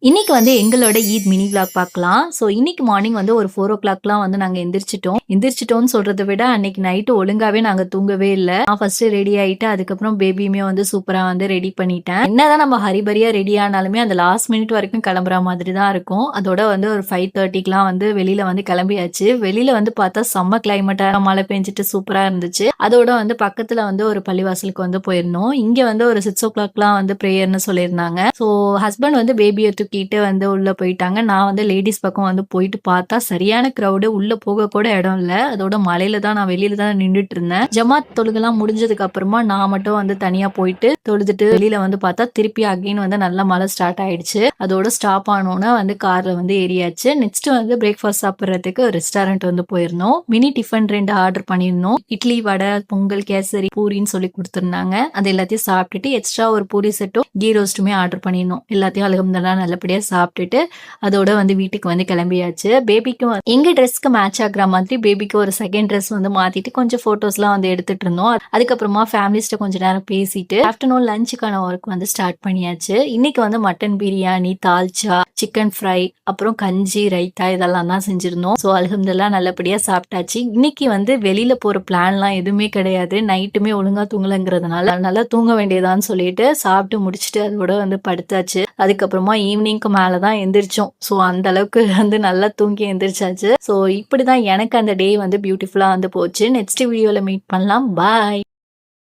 இன்னைக்கு வந்து எங்களோட ஈத் மினி விளாக் பார்க்கலாம். இன்னைக்கு மார்னிங் வந்து ஒரு 4:00லாம் வந்து நாங்க எந்திரிச்சுட்டோம். எந்திரிச்சுட்டோம்னு சொல்றத விட அன்னைக்கு நைட்டு ஒழுங்காவே நாங்க தூங்கவே இல்ல. நான் ஃபர்ஸ்ட் ரெடி ஆயிட்டு அதுக்கப்புறம் பேபியுமே வந்து சூப்பரா வந்து ரெடி பண்ணிட்டேன். என்னதான் நம்ம ஹரிபரியா ரெடி ஆனாலுமே அந்த லாஸ்ட் மினிட் வரைக்கும் கிளம்புற மாதிரி தான் இருக்கும். அதோட வந்து ஒரு 5:30க்குலாம் வந்து வெளியில வந்து கிளம்பியாச்சு. வெளியில வந்து பார்த்தா செம்ம கிளைமேட்டா மழை பெஞ்சுட்டு சூப்பரா இருந்துச்சு. அதோட வந்து பக்கத்துல வந்து ஒரு பள்ளிவாசலுக்கு வந்து போயிருந்தோம். இங்க வந்து ஒரு 6:00லாம் வந்து பிரேயர்ன்னு சொல்லியிருந்தாங்க. ஹஸ்பண்ட் வந்து பேபிய தூக்கிட்டு வந்து உள்ள போயிட்டாங்க. நான் வந்து லேடீஸ் பக்கம் வந்து போயிட்டு பார்த்தா சரியான கிரவுடு. உள்ள போக கூட இடம் இல்ல. அதோட மழையில தான் நான் வெளியில தான் நின்னுட்டு இருந்தேன். ஜமாத் தொழுகைலாம் முடிஞ்சதுக்கு அப்புறமா நான் மட்டும் வந்து தனியா போயிட்டு தொழுதுட்டு வெளியில வந்து பார்த்தா திருப்பி அகைன் வந்து நல்ல மழை ஸ்டார்ட் ஆயிடுச்சு. அதோட ஸ்டாப் ஆனோனே வந்து கார்ல வந்து ஏறியாச்சு. நெக்ஸ்ட் வந்து பிரேக்ஃபாஸ்ட் சாப்பிடுறதுக்கு ரெஸ்டாரண்ட் வந்து போயிருந்தோம். மினி டிஃபன் 2 ஆர்டர் பண்ணியிருந்தோம். இட்லி, வடை, பொங்கல், கேசரி, பூரின்னு சொல்லி குடுத்திருந்தாங்க. அது எல்லாத்தையும் சாப்பிட்டுட்டு எக்ஸ்ட்ரா ஒரு பூரி செட்டும், கீ ரோஸ்ட்டுமே ஆர்டர் பண்ணியிருந்தோம். எல்லாத்தையும் அல்ஹம்துலில்லாஹ் நல்லபடியா சாப்பிட்டுட்டு அதோட வந்து வீட்டுக்கு வந்து கிளம்பியாச்சு. பேபிக்கும் எங்க ட்ரெஸ்க்கு மேட்ச் ஆகுற மாதிரி பேபிக்கு ஒரு செகண்ட் ட்ரெஸ் வந்து மாத்திட்டு கொஞ்சம் போட்டோஸ்லாம் வந்து எடுத்துட்டு இருந்தோம். அதுக்கப்புறமா ஃபேமிலிஸ்ட்ட கொஞ்ச நேரம் பேசிட்டு ஆஃப்டர்நூன் லஞ்சுக்கான ஒர்க் வந்து ஸ்டார்ட் பண்ணியாச்சு. இன்னைக்கு வந்து mutton biryani, dalcha, chicken fry, அப்புறம் கஞ்சி, ரைத்தா இதெல்லாம் தான் செஞ்சிருந்தோம். அல்ஹம்துலில்லாஹ் நல்லபடியா சாப்பிட்டாச்சு. இன்னைக்கு வந்து வெளியில போற பிளான்லாம் எதுவுமே கிடையாது. நைட்டுமே ஒழுங்கா தூங்கலங்கிறதுனால நல்லா தூங்க வேண்டியதான்னு சொல்லிட்டு சாப்பிட்டு முடிச்சுட்டு அதோட வந்து படுத்தாச்சு. அதுக்கப்புறமா ஈவினிங்க்கு மேல தான் எந்திரிச்சோம். அந்த அளவுக்கு வந்து நல்லா தூங்கி எந்திரிச்சாச்சு. இப்படிதான் எனக்கு அந்த டே வந்து பியூட்டிஃபுல்லா வந்து போச்சு. நெக்ஸ்ட் வீடியோல மீட் பண்ணலாம். பாய்.